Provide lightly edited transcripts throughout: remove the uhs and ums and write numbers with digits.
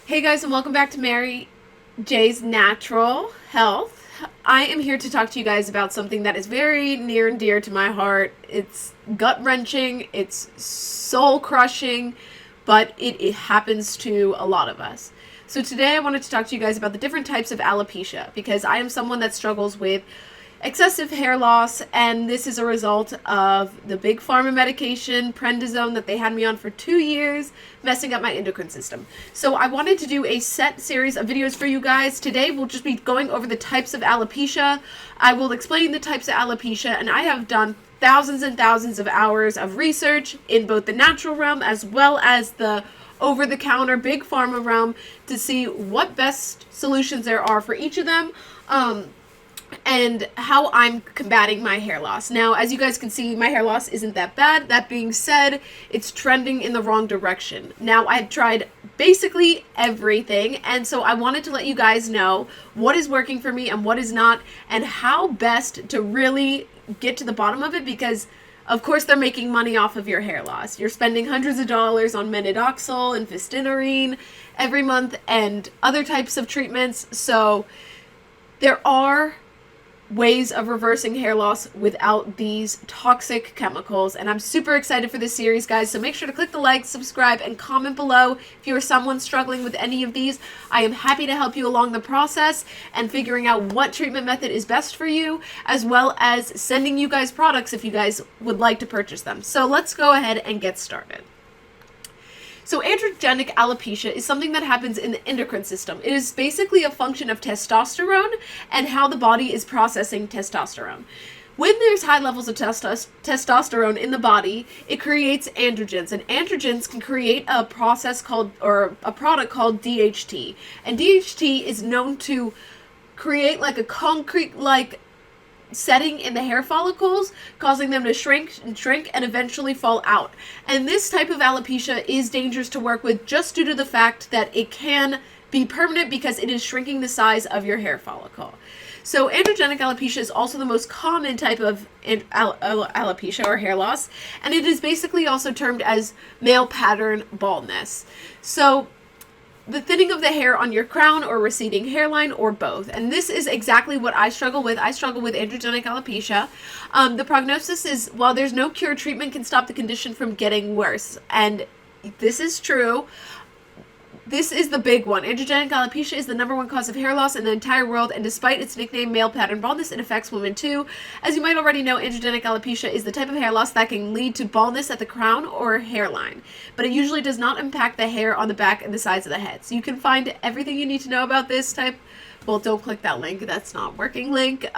Hey guys, and welcome back to Mary J's Natural Health. I am here to talk to you guys about something that is very near and dear to my heart. It's gut-wrenching, it's soul-crushing, but it happens to a lot of us. So today I wanted to talk to you guys about the different types of alopecia, because I am someone that struggles with excessive hair loss, and this is a result of the big pharma medication prednisone that they had me on for 2 years, messing up my endocrine system. So I wanted to do a set series of videos for you guys. Today we'll just be going over the types of alopecia. I will explain the types of alopecia, and I have done thousands and thousands of hours of research in both the natural realm as well as the over-the-counter big pharma realm to see what best solutions there are for each of them. And how I'm combating my hair loss. Now, as you guys can see, my hair loss isn't that bad. That being said, it's trending in the wrong direction. Now, I've tried basically everything, and so I wanted to let you guys know what is working for me and what is not, and how best to really get to the bottom of it, because of course they're making money off of your hair loss. You're spending hundreds of dollars on minoxidil and fistinarine every month and other types of treatments, so there are ways of reversing hair loss without these toxic chemicals, and I'm super excited for this series, guys, so make sure to click the like, subscribe, and comment below if you are someone struggling with any of these. I am happy to help you along the process and figuring out what treatment method is best for you, as well as sending you guys products if you guys would like to purchase them. So let's go ahead and get started. So androgenic alopecia is something that happens in the endocrine system. It is basically a function of testosterone and how the body is processing testosterone. When there's high levels of testosterone in the body, it creates androgens, and androgens can create a process called, or a product called DHT. And DHT is known to create like a concrete-like setting in the hair follicles, causing them to shrink and eventually fall out. And this type of alopecia is dangerous to work with just due to the fact that it can be permanent because it is shrinking the size of your hair follicle. So androgenic alopecia is also the most common type of alopecia or hair loss, and it is basically also termed as male pattern baldness. So the thinning of the hair on your crown or receding hairline, or both. And this is exactly what I struggle with. I struggle with androgenic alopecia. The prognosis is, while there's no cure, treatment can stop the condition from getting worse. And this is true. This is the big one. Androgenic alopecia is the #1 cause of hair loss in the entire world, and despite its nickname male pattern baldness, it affects women too. As you might already know, androgenic alopecia is the type of hair loss that can lead to baldness at the crown or hairline, but it usually does not impact the hair on the back and the sides of the head. So you can find everything you need to know about this type. Well, don't click that link. That's not working link.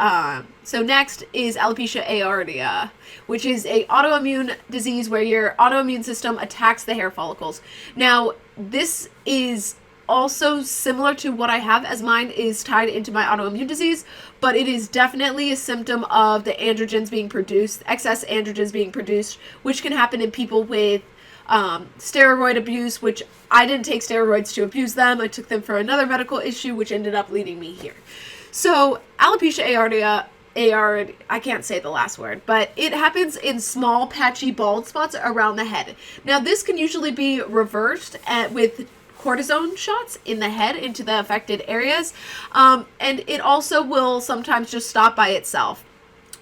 So next is alopecia areata, which is a autoimmune disease where your autoimmune system attacks the hair follicles. Now, this is also similar to what I have, as mine is tied into my autoimmune disease, but it is definitely a symptom of the androgens being produced, excess androgens being produced, which can happen in people with steroid abuse, which I didn't take steroids to abuse them. I took them for another medical issue, which ended up leading me here. So alopecia areata, I can't say the last word, but it happens in small patchy bald spots around the head. Now this can usually be reversed with cortisone shots in the head into the affected areas, and it also will sometimes just stop by itself.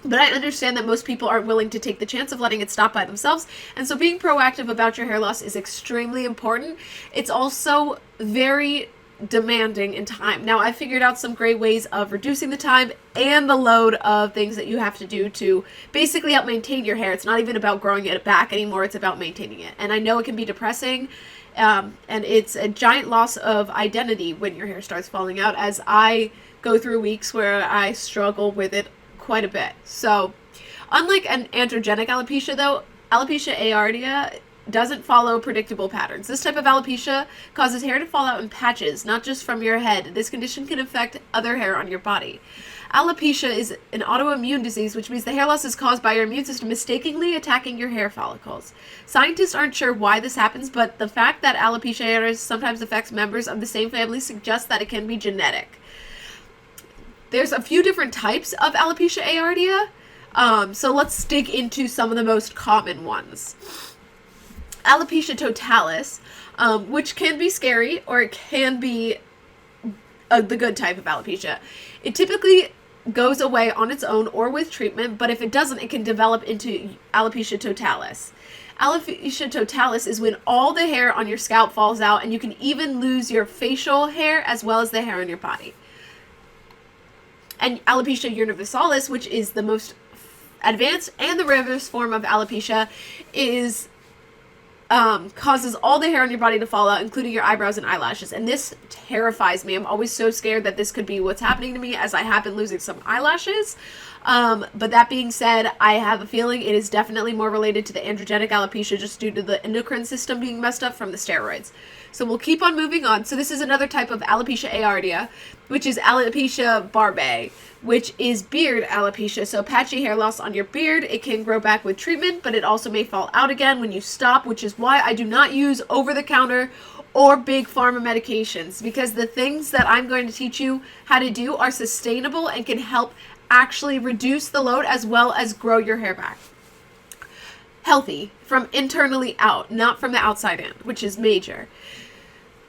But I understand that most people aren't willing to take the chance of letting it stop by themselves, and so being proactive about your hair loss is extremely important. It's also very demanding in time. Now, I figured out some great ways of reducing the time and the load of things that you have to do to basically help maintain your hair. It's not even about growing it back anymore, it's about maintaining it. And I know it can be depressing, and it's a giant loss of identity when your hair starts falling out, as I go through weeks where I struggle with it quite a bit. So unlike an androgenic alopecia, though, alopecia areata doesn't follow predictable patterns. This type of alopecia causes hair to fall out in patches, not just from your head. This condition can affect other hair on your body. Alopecia is an autoimmune disease, which means the hair loss is caused by your immune system mistakenly attacking your hair follicles. Scientists aren't sure why this happens, but the fact that alopecia areata sometimes affects members of the same family suggests that it can be genetic. There's a few different types of alopecia areata, so let's dig into some of the most common ones. Alopecia totalis which can be scary, or it can be the good type of alopecia. It typically goes away on its own or with treatment, but if it doesn't, it can develop into alopecia totalis. Alopecia totalis is when all the hair on your scalp falls out, and you can even lose your facial hair as well as the hair on your body. And alopecia universalis, which is the most advanced and the rarest form of alopecia, is causes all the hair on your body to fall out, including your eyebrows and eyelashes. And this terrifies me. I'm always so scared that this could be what's happening to me, as I have been losing some eyelashes. But that being said, I have a feeling it is definitely more related to the androgenic alopecia, just due to the endocrine system being messed up from the steroids. So we'll keep on moving on. So this is another type of alopecia areata, which is alopecia barbae, which is beard alopecia. So patchy hair loss on your beard. It can grow back with treatment, but it also may fall out again when you stop, which is why I do not use over-the-counter or big pharma medications, because the things that I'm going to teach you how to do are sustainable and can help actually reduce the load as well as grow your hair back. Healthy from internally out, not from the outside in, which is major.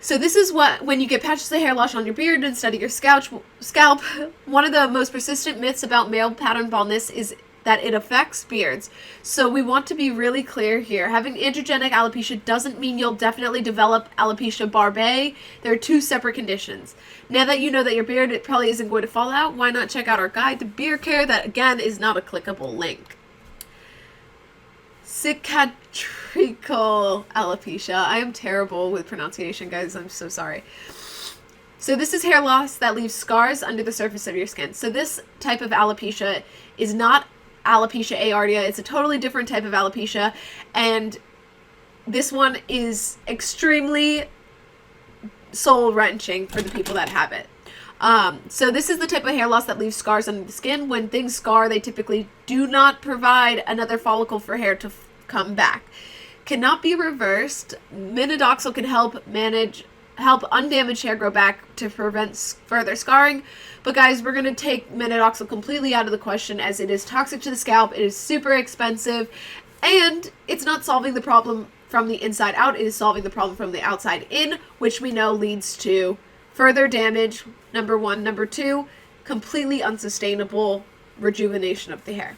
So this is what, when you get patches of hair loss on your beard instead of your scalp, one of the most persistent myths about male pattern baldness is that it affects beards. So we want to be really clear here. Having androgenic alopecia doesn't mean you'll definitely develop alopecia barbae. There are two separate conditions. Now that you know that your beard, it probably isn't going to fall out, why not check out our guide to beard care that, again, is not a clickable link. Cycad treacle alopecia. I am terrible with pronunciation, guys. I'm so sorry. So this is hair loss that leaves scars under the surface of your skin. So this type of alopecia is not alopecia areata. It's a totally different type of alopecia, and this one is extremely soul-wrenching for the people that have it. So this is the type of hair loss that leaves scars under the skin. When things scar, they typically do not provide another follicle for hair to come back. Cannot be reversed. Minoxidil can help undamaged hair grow back to prevent further scarring. But guys, we're going to take minoxidil completely out of the question, as it is toxic to the scalp, it is super expensive, and it's not solving the problem from the inside out, it is solving the problem from the outside in, which we know leads to further damage, number one. Number two, completely unsustainable rejuvenation of the hair.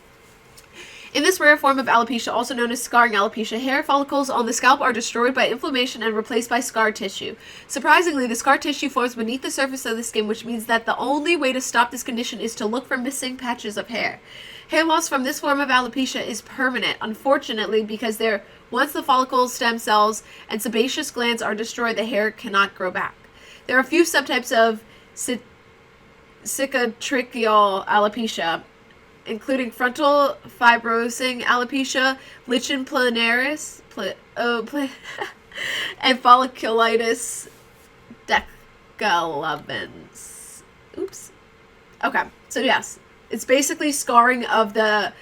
In this rare form of alopecia, also known as scarring alopecia, hair follicles on the scalp are destroyed by inflammation and replaced by scar tissue. Surprisingly, the scar tissue forms beneath the surface of the skin, which means that the only way to stop this condition is to look for missing patches of hair. Hair loss from this form of alopecia is permanent, unfortunately, because once the follicle, stem cells, and sebaceous glands are destroyed, the hair cannot grow back. There are a few subtypes of cicatricial alopecia, including frontal fibrosing alopecia, lichen planaris, and folliculitis decolorans. Oops. Okay, so yes, it's basically scarring of the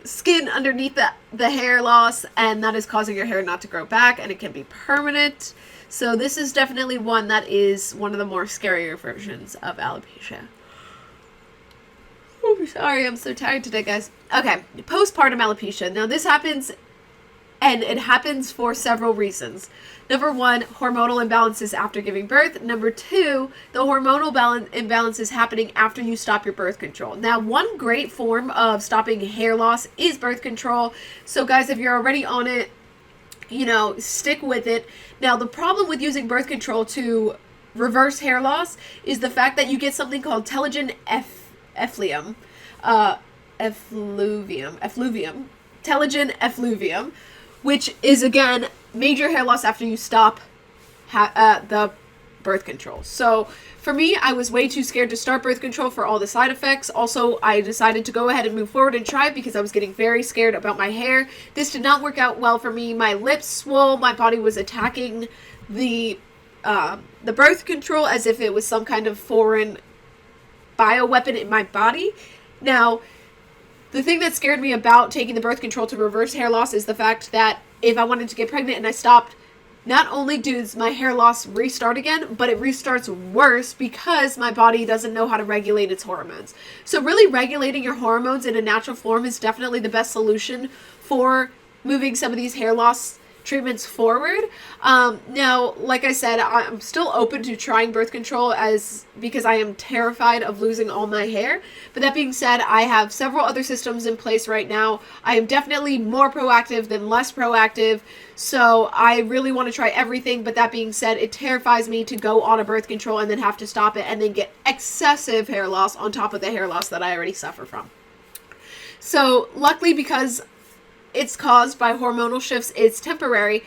skin underneath the hair loss, and that is causing your hair not to grow back, and it can be permanent. So this is definitely one that is one of the more scarier versions of alopecia. Oh, sorry, I'm so tired today, guys. Okay, postpartum alopecia. Now, this happens, and it happens for several reasons. Number one, hormonal imbalances after giving birth. Number two, the hormonal imbalance is happening after you stop your birth control. Now, one great form of stopping hair loss is birth control. So, guys, if you're already on it, stick with it. Now, the problem with using birth control to reverse hair loss is the fact that you get something called telogen effluvium, telogen effluvium, which is, again, major hair loss after you stop the birth control. So for me, I was way too scared to start birth control for all the side effects. Also, I decided to go ahead and move forward and try it because I was getting very scared about my hair. This did not work out well for me. My lips swole. My body was attacking the birth control as if it was some kind of foreign bioweapon in my body. Now, the thing that scared me about taking the birth control to reverse hair loss is the fact that if I wanted to get pregnant and I stopped, not only does my hair loss restart again, but it restarts worse because my body doesn't know how to regulate its hormones. So really regulating your hormones in a natural form is definitely the best solution for moving some of these hair loss treatments forward. Now, like I said, I'm still open to trying birth control because I am terrified of losing all my hair. But that being said, I have several other systems in place right now. I am definitely more proactive than less proactive. So I really want to try everything. But that being said, it terrifies me to go on a birth control and then have to stop it and then get excessive hair loss on top of the hair loss that I already suffer from. So luckily, because it's caused by hormonal shifts, it's temporary.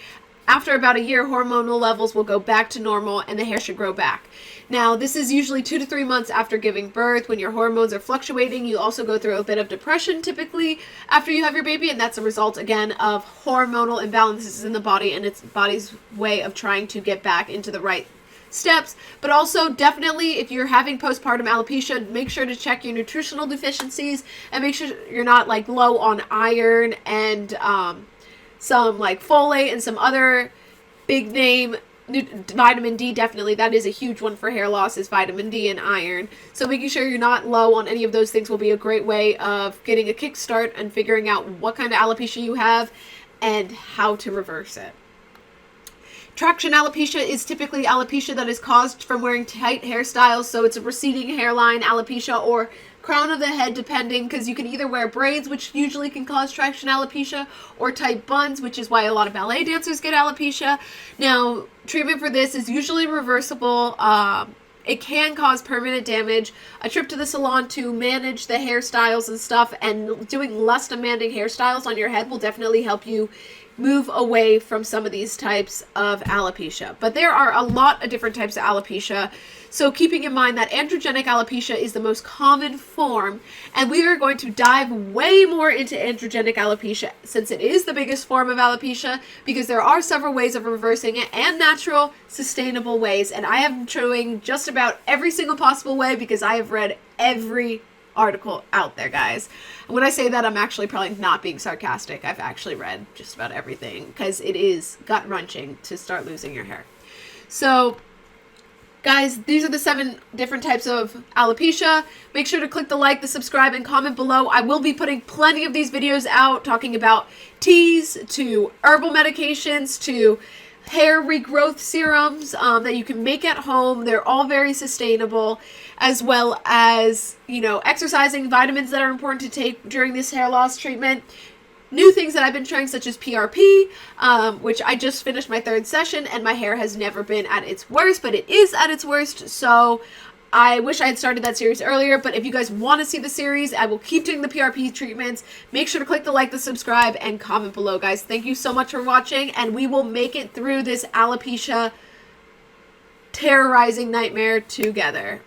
After about a year, hormonal levels will go back to normal and the hair should grow back. Now, this is usually 2 to 3 months after giving birth. When your hormones are fluctuating, you also go through a bit of depression typically after you have your baby, and that's a result, again, of hormonal imbalances in the body and its body's way of trying to get back into the right steps. But also, definitely, if you're having postpartum alopecia, make sure to check your nutritional deficiencies and make sure you're not like low on iron and some like folate and some other big name vitamin D. Definitely, that is a huge one for hair loss, is vitamin D and iron. So making sure you're not low on any of those things will be a great way of getting a kickstart and figuring out what kind of alopecia you have and how to reverse it. Traction alopecia is typically alopecia that is caused from wearing tight hairstyles. So it's a receding hairline alopecia or crown of the head, depending, because you can either wear braids, which usually can cause traction alopecia, or tight buns, which is why a lot of ballet dancers get alopecia. Now, treatment for this is usually reversible. It can cause permanent damage. A trip to the salon to manage the hairstyles and stuff and doing less demanding hairstyles on your head will definitely help you move away from some of these types of alopecia. But there are a lot of different types of alopecia. So keeping in mind that androgenic alopecia is the most common form, and we are going to dive way more into androgenic alopecia since it is the biggest form of alopecia, because there are several ways of reversing it and natural, sustainable ways. And I am showing just about every single possible way because I have read every article out there, guys. And when I say that, I'm actually probably not being sarcastic. I've actually read just about everything because it is gut-wrenching to start losing your hair. So, guys, these are the 7 different types of alopecia. Make sure to click the like, the subscribe, and comment below. I will be putting plenty of these videos out talking about teas to herbal medications to hair regrowth serums that you can make at home. They're all very sustainable, as well as, exercising, vitamins that are important to take during this hair loss treatment. New things that I've been trying, such as PRP, which I just finished my 3rd session, and my hair has never been at its worst, but it is at its worst. So I wish I had started that series earlier, but if you guys want to see the series, I will keep doing the PRP treatments. Make sure to click the like, the subscribe, and comment below, guys. Thank you so much for watching, and we will make it through this alopecia terrorizing nightmare together.